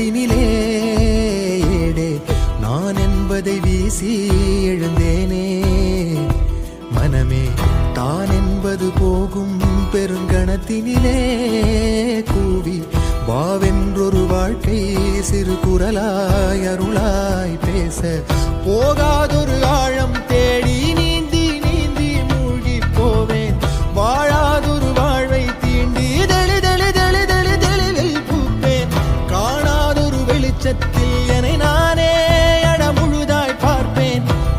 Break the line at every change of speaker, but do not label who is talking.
கடலினிலே ஏடே நான் என்பதை வீசி எழுந்தேனே. மனமே தான் என்பது போகும் பெருங்கணத்தினிலே கூவி வாவென்றொரு வாழ்க்கை சிறு குரலாய் அருளாய் பேச போகாதொரு